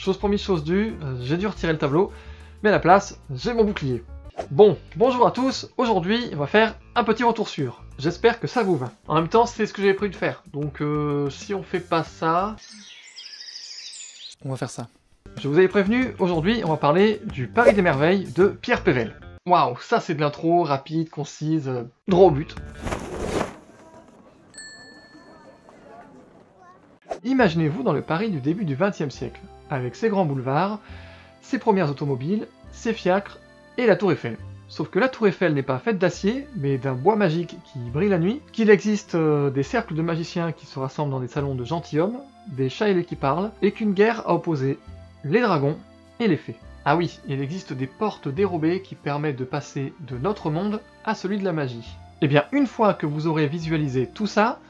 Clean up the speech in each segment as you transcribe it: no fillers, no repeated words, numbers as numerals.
chose promise, chose due, j'ai dû retirer le tableau, mais à la place, j'ai mon bouclier. Bon, bonjour à tous, aujourd'hui on va faire un petit retour sur. J'espère que ça vous va. En même temps, c'est ce que j'avais prévu de faire, donc si on fait pas ça... On va faire ça. Je vous avais prévenu, aujourd'hui on va parler du Paris des Merveilles de Pierre Pével. Waouh, ça c'est de l'intro, rapide, concise, droit au but. Imaginez-vous dans le Paris du début du XXe siècle, avec ses grands boulevards, ses premières automobiles, ses fiacres et la Tour Eiffel. Sauf que la Tour Eiffel n'est pas faite d'acier, mais d'un bois magique qui brille la nuit, qu'il existe des cercles de magiciens qui se rassemblent dans des salons de gentilshommes, des chats ailés qui parlent, et qu'une guerre a opposé les dragons et les fées. Ah oui, il existe des portes dérobées qui permettent de passer de notre monde à celui de la magie. Et bien une fois que vous aurez visualisé tout ça,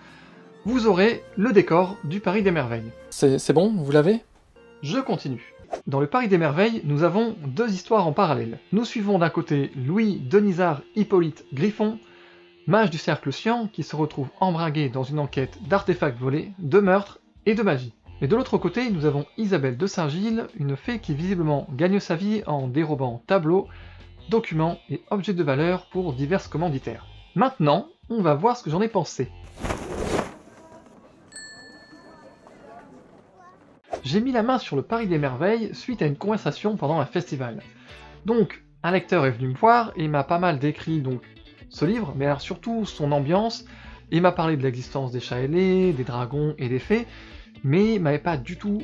vous aurez le décor du Paris des Merveilles. C'est bon, vous l'avez? Je continue. Dans le Paris des Merveilles, nous avons deux histoires en parallèle. Nous suivons d'un côté Louis Denisard Hippolyte Griffon, mage du cercle Cyan, qui se retrouve embringué dans une enquête d'artefacts volés, de meurtres et de magie. Et de l'autre côté, nous avons Isabelle de Saint-Gilles, une fée qui visiblement gagne sa vie en dérobant tableaux, documents et objets de valeur pour divers commanditaires. Maintenant, on va voir ce que j'en ai pensé. J'ai mis la main sur le Paris des Merveilles suite à une conversation pendant un festival. Donc, un lecteur est venu me voir et il m'a pas mal décrit donc ce livre, mais alors surtout son ambiance. Il m'a parlé de l'existence des chats ailés, des dragons et des fées, mais il m'avait pas du tout,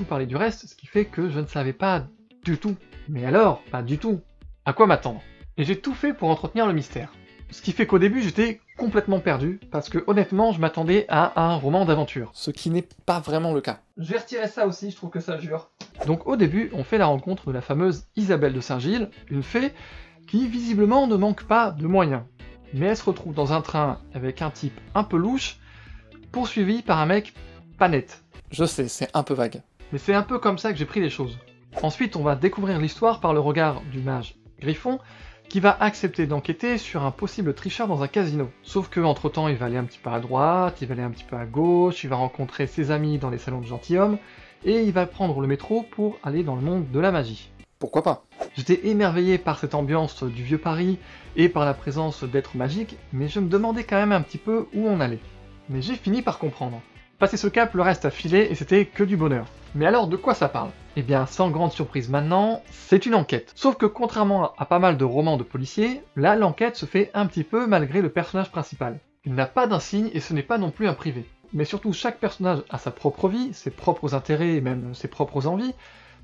parlé du reste, ce qui fait que je ne savais pas du tout. Mais alors, pas du tout. À quoi m'attendre? Et j'ai tout fait pour entretenir le mystère. Ce qui fait qu'au début j'étais complètement perdu, parce que honnêtement je m'attendais à un roman d'aventure. Ce qui n'est pas vraiment le cas. Je vais retirer ça aussi, je trouve que ça jure. Donc au début, on fait la rencontre de la fameuse Isabelle de Saint-Gilles, une fée qui visiblement ne manque pas de moyens. Mais elle se retrouve dans un train avec un type un peu louche, poursuivi par un mec pas net. Je sais, c'est un peu vague. Mais c'est un peu comme ça que j'ai pris les choses. Ensuite, on va découvrir l'histoire par le regard du mage Griffon, qui va accepter d'enquêter sur un possible tricheur dans un casino. Sauf que entre temps, il va aller un petit peu à droite, il va aller un petit peu à gauche, il va rencontrer ses amis dans les salons de gentilshommes, et il va prendre le métro pour aller dans le monde de la magie. Pourquoi pas? J'étais émerveillé par cette ambiance du vieux Paris et par la présence d'êtres magiques, mais je me demandais quand même un petit peu où on allait. Mais j'ai fini par comprendre. Passé ce cap, le reste a filé et c'était que du bonheur. Mais alors de quoi ça parle? Eh bien, sans grande surprise maintenant, c'est une enquête. Sauf que contrairement à pas mal de romans de policiers, là l'enquête se fait un petit peu malgré le personnage principal. Il n'a pas d'insigne et ce n'est pas non plus un privé. Mais surtout, chaque personnage a sa propre vie, ses propres intérêts et même ses propres envies,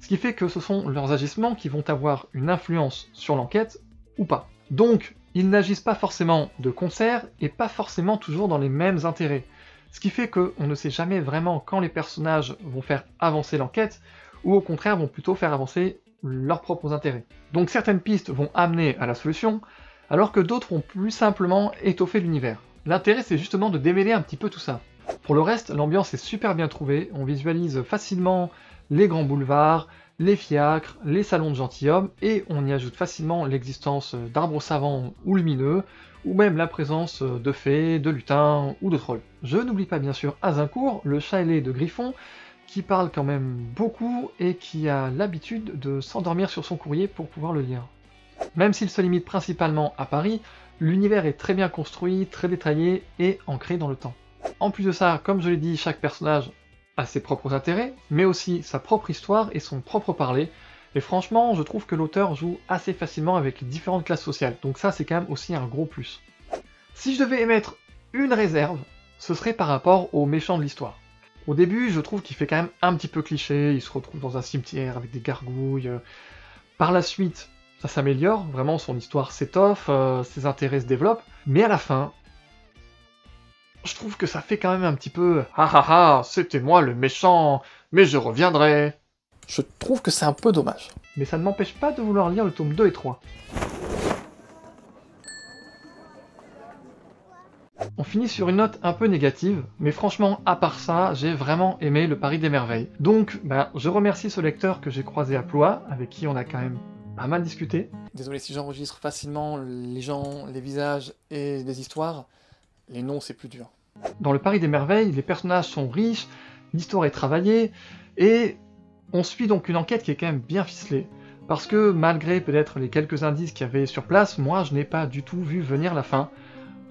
ce qui fait que ce sont leurs agissements qui vont avoir une influence sur l'enquête ou pas. Donc, ils n'agissent pas forcément de concert et pas forcément toujours dans les mêmes intérêts. Ce qui fait qu'on ne sait jamais vraiment quand les personnages vont faire avancer l'enquête, ou au contraire vont plutôt faire avancer leurs propres intérêts. Donc certaines pistes vont amener à la solution, alors que d'autres vont plus simplement étoffer l'univers. L'intérêt c'est justement de démêler un petit peu tout ça. Pour le reste, l'ambiance est super bien trouvée, on visualise facilement les grands boulevards, les fiacres, les salons de gentilshommes, et on y ajoute facilement l'existence d'arbres savants ou lumineux, ou même la présence de fées, de lutins ou de trolls. Je n'oublie pas bien sûr Azincourt, le chat ailé de Griffon, qui parle quand même beaucoup et qui a l'habitude de s'endormir sur son courrier pour pouvoir le lire. Même s'il se limite principalement à Paris, l'univers est très bien construit, très détaillé et ancré dans le temps. En plus de ça, comme je l'ai dit, chaque personnage a ses propres intérêts, mais aussi sa propre histoire et son propre parler, et franchement, je trouve que l'auteur joue assez facilement avec les différentes classes sociales, donc ça c'est quand même aussi un gros plus. Si je devais émettre une réserve, ce serait par rapport au méchant de l'histoire. Au début, je trouve qu'il fait quand même un petit peu cliché, il se retrouve dans un cimetière avec des gargouilles. Par la suite, ça s'améliore, vraiment son histoire s'étoffe, ses intérêts se développent, mais à la fin, je trouve que ça fait quand même un petit peu « Ah ah ah, c'était moi le méchant, mais je reviendrai !» Je trouve que c'est un peu dommage. Mais ça ne m'empêche pas de vouloir lire le tome 2 et 3. On finit sur une note un peu négative, mais franchement, à part ça, j'ai vraiment aimé le Paris des Merveilles. Donc, je remercie ce lecteur que j'ai croisé à Blois, avec qui on a quand même pas mal discuté. Désolé si j'enregistre facilement les gens, les visages et les histoires, les noms c'est plus dur. Dans le Paris des Merveilles, les personnages sont riches, l'histoire est travaillée, et On suit donc une enquête qui est quand même bien ficelée, parce que malgré peut-être les quelques indices qu'il y avait sur place, moi je n'ai pas du tout vu venir la fin.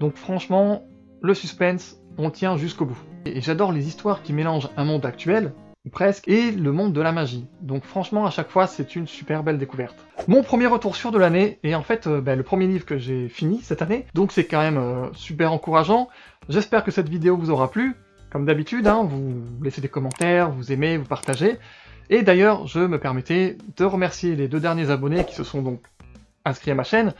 Donc franchement, le suspense, on tient jusqu'au bout. Et j'adore les histoires qui mélangent un monde actuel, presque, et le monde de la magie. Donc franchement, à chaque fois, c'est une super belle découverte. Mon premier retour sûr de l'année, et en fait, le premier livre que j'ai fini cette année, donc c'est quand même super encourageant. J'espère que cette vidéo vous aura plu. Comme d'habitude, hein, vous laissez des commentaires, vous aimez, vous partagez. Et d'ailleurs, je me permettais de remercier les 2 derniers abonnés qui se sont donc inscrits à ma chaîne,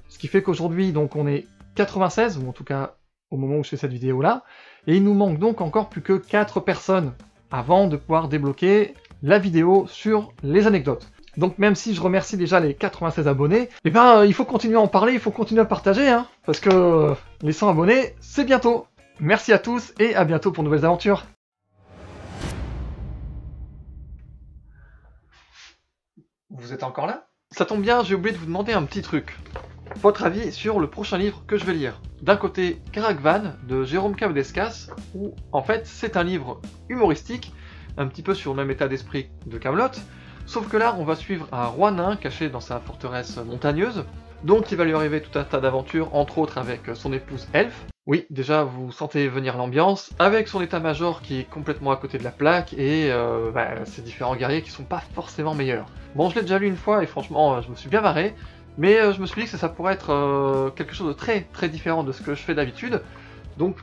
ce qui fait qu'aujourd'hui, donc on est 96, ou en tout cas au moment où je fais cette vidéo là, et il nous manque donc encore plus que 4 personnes avant de pouvoir débloquer la vidéo sur les anecdotes. Donc même si je remercie déjà les 96 abonnés, eh ben il faut continuer à en parler, il faut continuer à partager, hein, parce que les 100 abonnés, c'est bientôt. Merci à tous et à bientôt pour de nouvelles aventures. Vous êtes encore là? Ça tombe bien, j'ai oublié de vous demander un petit truc. Votre avis sur le prochain livre que je vais lire. D'un côté, Karakvan de Jérôme Cavdescas, où en fait c'est un livre humoristique, un petit peu sur le même état d'esprit de Kaamelott, sauf que là on va suivre un roi nain caché dans sa forteresse montagneuse, donc il va lui arriver tout un tas d'aventures, entre autres avec son épouse Elfe. Oui, déjà vous sentez venir l'ambiance, avec son état-major qui est complètement à côté de la plaque, et ces différents guerriers qui sont pas forcément meilleurs. Bon, je l'ai déjà lu une fois et franchement je me suis bien marré, mais je me suis dit que ça pourrait être quelque chose de très très différent de ce que je fais d'habitude. Donc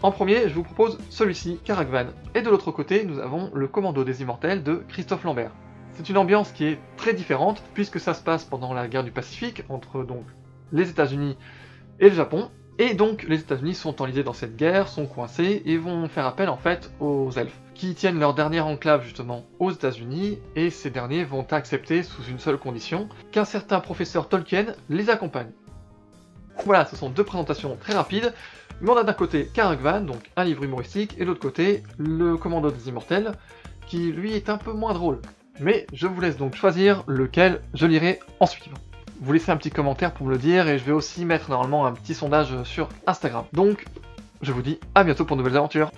en premier, je vous propose celui-ci, Karakvan. Et de l'autre côté, nous avons le Commando des Immortels de Christophe Lambert. C'est une ambiance qui est très différente, puisque ça se passe pendant la guerre du Pacifique, entre donc les États-Unis et le Japon. Et donc les États-Unis sont enlisés dans cette guerre, sont coincés, et vont faire appel en fait aux elfes, qui tiennent leur dernière enclave justement aux États-Unis, et ces derniers vont accepter sous une seule condition, qu'un certain professeur Tolkien les accompagne. Voilà, ce sont 2 présentations très rapides, mais on a d'un côté Karakvan, donc un livre humoristique, et de l'autre côté le Commando des Immortels, qui lui est un peu moins drôle. Mais je vous laisse donc choisir lequel je lirai en suivant. Vous laissez un petit commentaire pour me le dire, et je vais aussi mettre normalement un petit sondage sur Instagram. Donc, je vous dis à bientôt pour de nouvelles aventures.